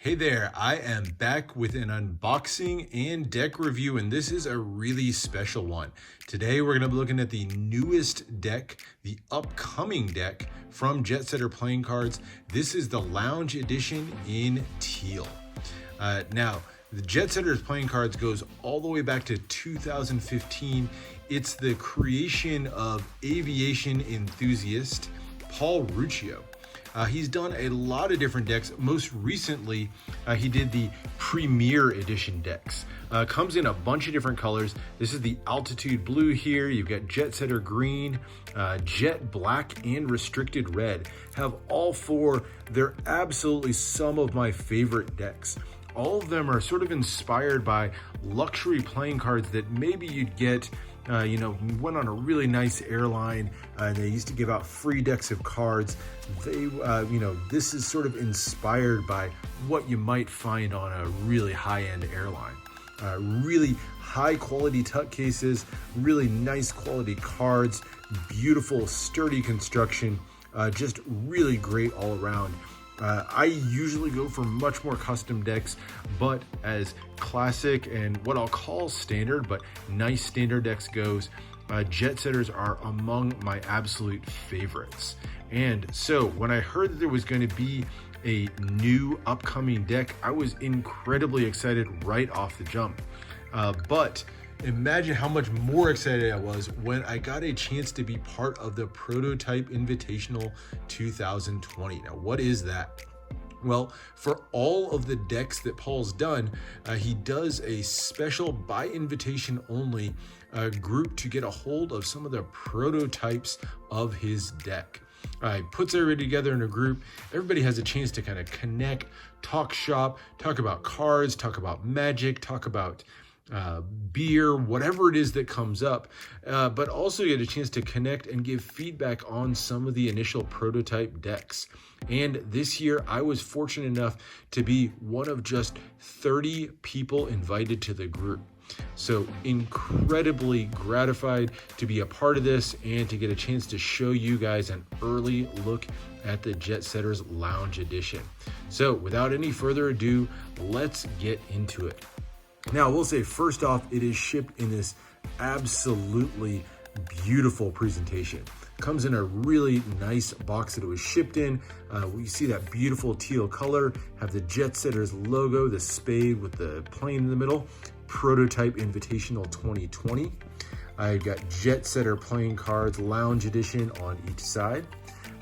Hey there, I am back with an unboxing and deck review, and this is a really special one. Today we're going to be looking at the newest deck, the upcoming deck from Jetsetter Playing Cards. This is the Lounge Edition in Teal. Now, the Jetsetter's Playing Cards goes all the way back to 2015. It's the creation of aviation enthusiast Paul Ruccio. He's done a lot of different decks. Most recently, he did the Premier Edition decks. Comes in a bunch of different colors. This is the Altitude Blue here. You've got Jetsetter Green, Jet Black, and Restricted Red. Have all four. They're absolutely some of my favorite decks. All of them are sort of inspired by luxury playing cards that maybe you'd get went on a really nice airline and they used to give out free decks of cards. This is sort of inspired by what you might find on a really high-end airline. Really high quality tuck cases, really nice quality cards, beautiful sturdy construction, just really great all around. I usually go for much more custom decks, but as classic and what I'll call standard, but nice standard decks goes, Jetsetters are among my absolute favorites. And so when I heard that there was going to be a new upcoming deck, I was incredibly excited right off the jump. But imagine how much more excited I was when I got a chance to be part of the Prototype Invitational 2020. Now, what is that? Well, for all of the decks that Paul's done, he does a special by invitation only group to get a hold of some of the prototypes of his deck. He puts everybody together in a group. Everybody has a chance to kind of connect, talk shop, talk about cards, talk about magic, talk about beer, whatever it is that comes up, but also get a chance to connect and give feedback on some of the initial prototype decks. And this year I was fortunate enough to be one of just 30 people invited to the group. So incredibly gratified to be a part of this and to get a chance to show you guys an early look at the Jetsetter's Lounge Edition. So without any further ado, let's get into it. Now, I will say, first off, it is shipped in this absolutely beautiful presentation. Comes in a really nice box that it was shipped in. We see that beautiful teal color, have the Jetsetter's logo, the spade with the plane in the middle, Prototype Invitational 2020. I've got Jetsetter Playing Cards Lounge Edition on each side.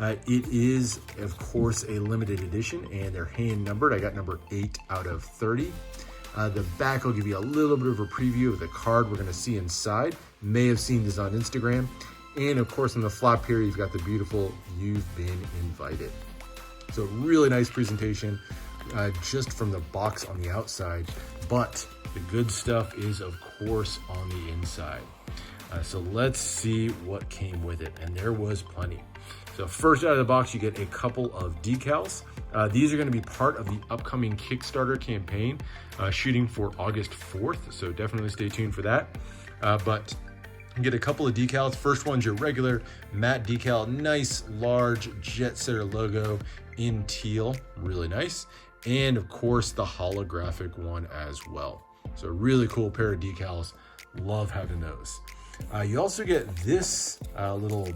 It is, of course, a limited edition, and they're hand numbered. I got number 8 out of 30. The back will give you a little bit of a preview of the card we're going to see inside. May have seen this on Instagram. And of course, on the flap here, you've got the beautiful "You've Been Invited." So really nice presentation just from the box on the outside. But the good stuff is, of course, on the inside. So let's see what came with it. And there was plenty. So first out of the box, you get a couple of decals. These are going to be part of the upcoming Kickstarter campaign, shooting for August 4th. So definitely stay tuned for that. But you get a couple of decals. First one's your regular matte decal, nice large Jetsetter logo in teal, really nice. And of course the holographic one as well. So really cool pair of decals. Love having those. You also get this little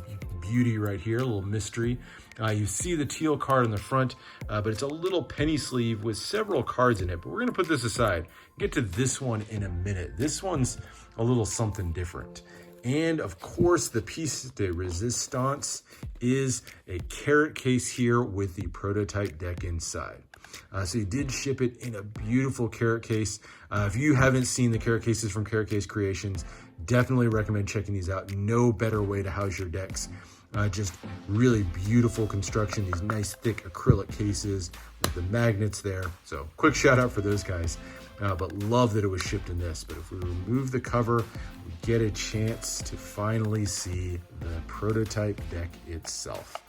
beauty right here, a little mystery. You see the teal card in the front, but it's a little penny sleeve with several cards in it. But we're going to put this aside. Get to this one in a minute. This one's a little something different. And of course, the piece de resistance is a carrot case here with the prototype deck inside. So you did ship it in a beautiful carrot case. If you haven't seen the carrot cases from Carrot Case Creations, definitely recommend checking these out. No better way to house your decks. Just really beautiful construction, these nice thick acrylic cases with the magnets there. So quick shout out for those guys, but love that it was shipped in this. But if we remove the cover, we get a chance to finally see the prototype deck itself.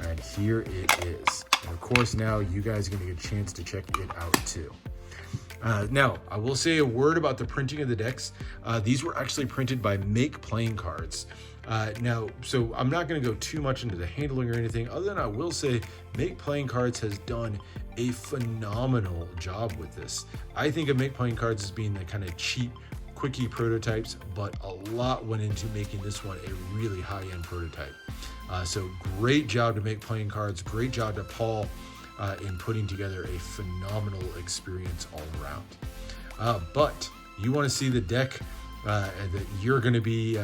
And here it is. And of course, now you guys are going to get a chance to check it out too. Now, I will say a word about the printing of the decks. These were actually printed by Make Playing Cards. Now, so I'm not going to go too much into the handling or anything, other than I will say Make Playing Cards has done a phenomenal job with this. I think of Make Playing Cards as being the kind of cheap, quickie prototypes, but a lot went into making this one a really high-end prototype. So great job to Make Playing Cards, great job to Paul in putting together a phenomenal experience all around. But you want to see the deck that you're going to be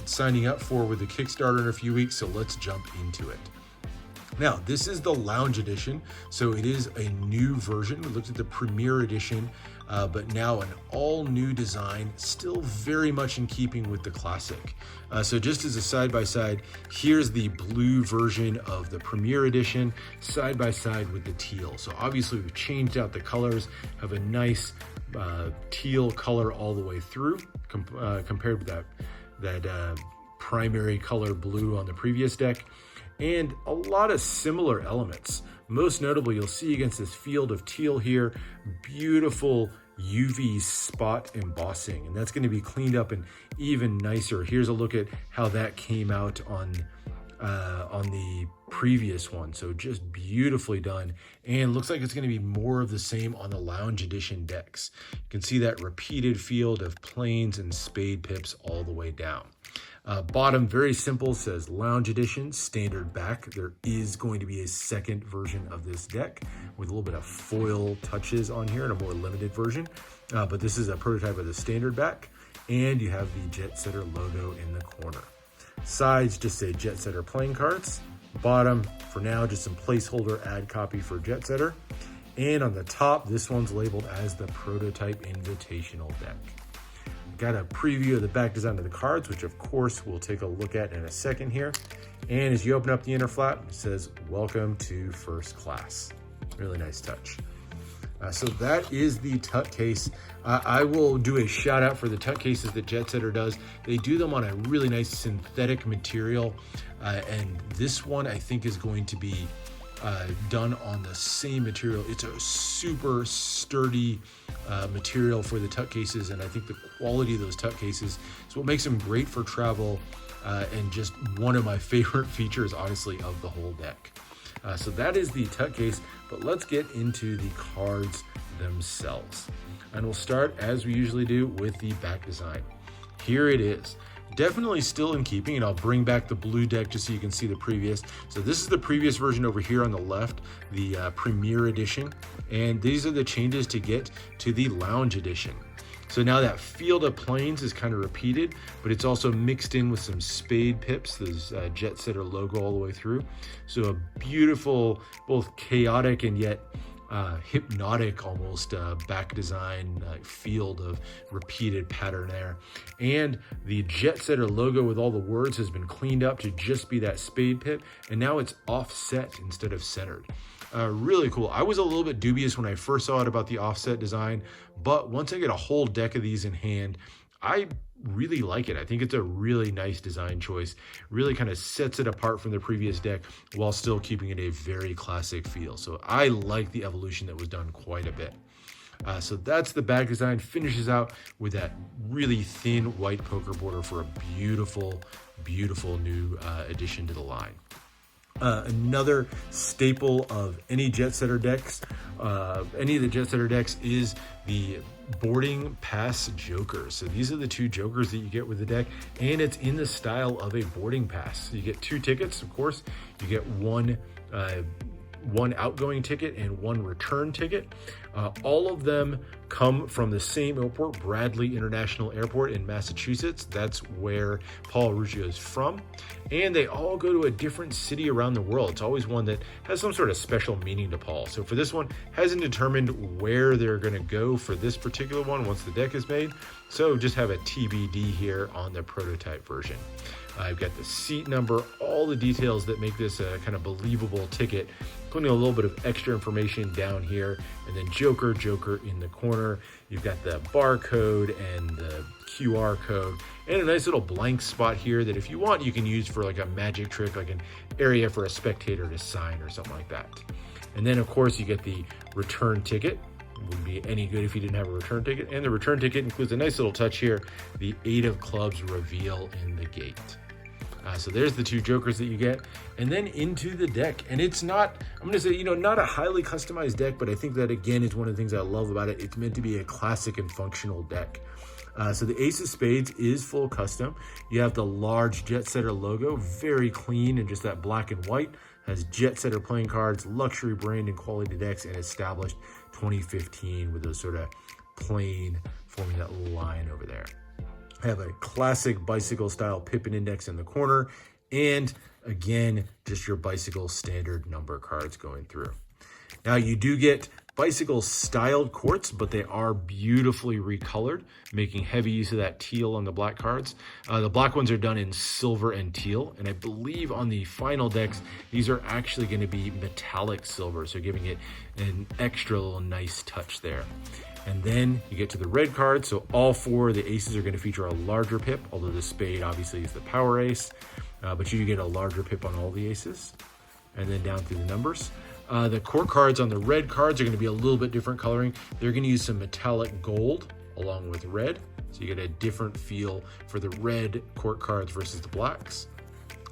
signing up for with the Kickstarter in a few weeks, so let's jump into it. Now, this is the Lounge Edition, so it is a new version. We looked at the Premier Edition, but now an all-new design, still very much in keeping with the classic. So just as a side-by-side, here's the blue version of the Premier Edition, side-by-side with the teal. So obviously we've changed out the colors, have a nice teal color all the way through, compared with that primary color blue on the previous deck, and a lot of similar elements. Most notably, you'll see against this field of teal here, beautiful UV spot embossing, and that's going to be cleaned up and even nicer. Here's a look at how that came out on the previous one. So just beautifully done, and looks like it's going to be more of the same on the Lounge Edition decks. You can see that repeated field of planes and spade pips all the way down. Bottom, very simple, says Lounge Edition, standard back. There is going to be a second version of this deck with a little bit of foil touches on here and a more limited version. But this is a prototype of the standard back, and you have the Jetsetter logo in the corner. Sides just say Jetsetter Playing Cards. Bottom, for now, just some placeholder ad copy for Jetsetter. And on the top, this one's labeled as the Prototype Invitational deck. Got a preview of the back design of the cards, which of course we'll take a look at in a second here. And as you open up the inner flap, it says, "Welcome to First Class." Really nice touch. So that is the Tut case. I will do a shout out for the Tut cases that Jetsetter does. They do them on a really nice synthetic material. And this one I think is going to be done on the same material. It's a super sturdy material for the Tut cases, and I think the quality of those Tut cases is what makes them great for travel, and just one of my favorite features, honestly, of the whole deck. So that is the Tut case, but let's get into the cards themselves. And we'll start, as we usually do, with the back design. Here it is. Definitely still in keeping, and I'll bring back the blue deck just so you can see the previous. So this is the previous version over here on the left, the Premier Edition, and these are the changes to get to the Lounge Edition. So now that field of planes is kind of repeated, but it's also mixed in with some spade pips. There's Jetsetter logo all the way through. So a beautiful, both chaotic and yet hypnotic almost back design field of repeated pattern there. And the Jetsetter logo with all the words has been cleaned up to just be that spade pip, and now it's offset instead of centered. Really cool. I was a little bit dubious when I first saw it about the offset design, but once I get a whole deck of these in hand, I really like it. I think it's a really nice design choice. Really kind of sets it apart from the previous deck while still keeping it a very classic feel. So I like the evolution that was done quite a bit. So that's the back design. Finishes out with that really thin white poker border for a beautiful, beautiful new addition to the line. Another staple of any Jetsetter decks, any of the Jetsetter decks, is the boarding pass jokers. So these are the two jokers that you get with the deck, and it's in the style of a boarding pass. So you get two tickets, of course. You get one outgoing ticket and one return ticket. All of them come from the same airport, Bradley International Airport in Massachusetts. That's where Paul Ruggio is from. And they all go to a different city around the world. It's always one that has some sort of special meaning to Paul. So for this one, hasn't determined where they're going to go for this particular one once the deck is made. So just have a TBD here on the prototype version. I've got the seat number, all the details that make this a kind of believable ticket, including a little bit of extra information down here, and then Joker in the corner. You've got the barcode and the QR code, and a nice little blank spot here that if you want, you can use for like a magic trick, like an area for a spectator to sign or something like that. And then of course you get the return ticket. Wouldn't be any good if you didn't have a return ticket. And the return ticket includes a nice little touch here, the 8 of clubs reveal in the gate. So there's the 2 jokers that you get, and then into the deck. And it's not, I'm going to say, not a highly customized deck, but I think that again is one of the things I love about it. It's meant to be a classic and functional deck. So the Ace of Spades is full custom. You have the large Jetsetter logo, very clean and just that black and white. Has Jetsetter playing cards, luxury brand and quality decks, and established 2015 with those sort of plain forming that line over there. I have a classic bicycle style Pippin index in the corner, and again, just your bicycle standard number cards going through. Now you do get bicycle styled quartz, but they are beautifully recolored, making heavy use of that teal on the black cards. The black ones are done in silver and teal, and I believe on the final decks, these are actually going to be metallic silver, so giving it an extra little nice touch there. And then you get to the red cards. So all 4 of the aces are going to feature a larger pip, although the spade obviously is the power ace, but you get a larger pip on all the aces. And then down through the numbers. The court cards on the red cards are going to be a little bit different coloring. They're going to use some metallic gold along with red. So you get a different feel for the red court cards versus the blacks.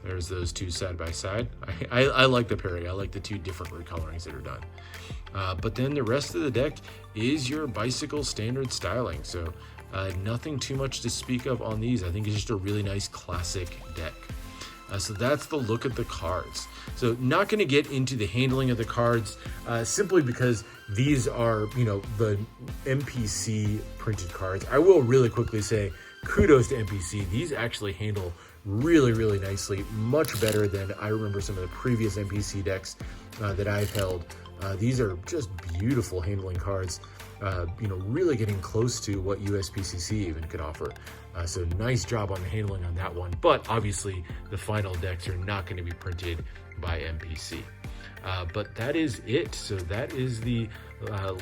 There's those 2 side by side. I like the pairing. I like the 2 different recolorings that are done. But then the rest of the deck is your bicycle standard styling. So nothing too much to speak of on these. I think it's just a really nice classic deck. So that's the look at the cards. So not going to get into the handling of the cards simply because these are, the MPC printed cards. I will really quickly say kudos to MPC. These actually handle really, really nicely, much better than I remember some of the previous MPC decks that I've held. These are just beautiful handling cards, really getting close to what USPCC even could offer. So nice job on the handling on that one. But obviously the final decks are not going to be printed by MPC. But that is it. So that is the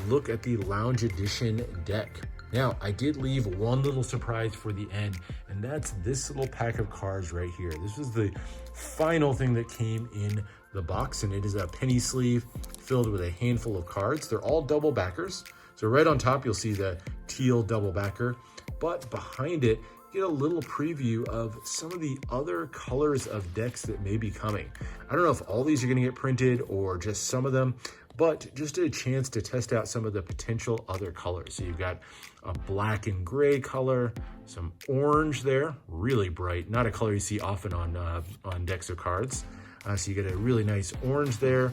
look at the Lounge Edition deck. Now, I did leave one little surprise for the end, and that's this little pack of cards right here. This was the final thing that came in the box, and it is a penny sleeve filled with a handful of cards. They're all double backers. So right on top, you'll see the teal double backer, but behind it, you get a little preview of some of the other colors of decks that may be coming. I don't know if all these are gonna get printed or just some of them, but just a chance to test out some of the potential other colors. So you've got a black and gray color, some orange there, really bright, not a color you see often on decks of cards. So you get a really nice orange there.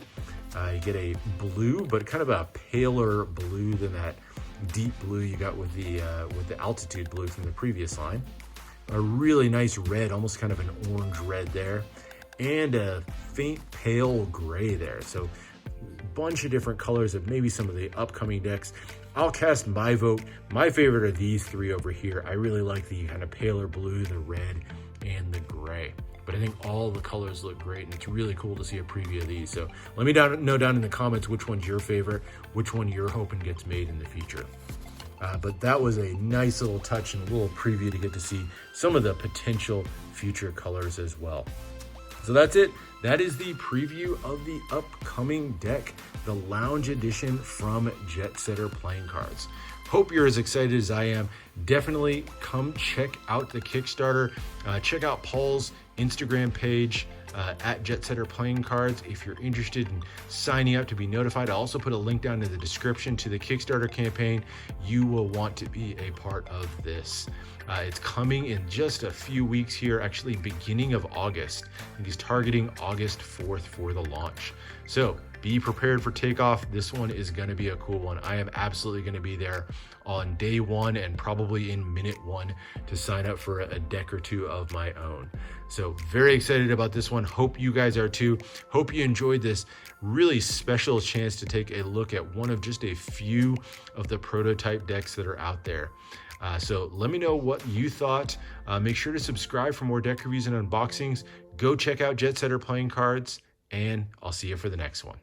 You get a blue, but kind of a paler blue than that deep blue you got with the altitude blue from the previous line. A really nice red, almost kind of an orange red there, and a faint pale gray there. So bunch of different colors of maybe some of the upcoming decks. I'll cast my vote. My favorite are these 3 over here. I really like the kind of paler blue, the red, and the gray. But I think all the colors look great, and it's really cool to see a preview of these. So let me know down in the comments which one's your favorite, which one you're hoping gets made in the future. But that was a nice little touch and a little preview to get to see some of the potential future colors as well. So that's it. That is the preview of the upcoming deck, the Lounge Edition from Jetsetter Playing Cards. Hope you're as excited as I am. Definitely come check out the Kickstarter. Check out Paul's Instagram page at Jetsetter Playing Cards if you're interested in signing up to be notified. I'll also put a link down in the description to the Kickstarter campaign. You will want to be a part of this. It's coming in just a few weeks here, actually beginning of August. And he's targeting August 4th for the launch. So be prepared for takeoff. This one is going to be a cool one. I am absolutely going to be there on day 1 and probably in minute 1 to sign up for a deck or 2 of my own. So very excited about this one. Hope you guys are too. Hope you enjoyed this really special chance to take a look at one of just a few of the prototype decks that are out there. So let me know what you thought. Make sure to subscribe for more deck reviews and unboxings. Go check out Jetsetter Playing Cards, and I'll see you for the next one.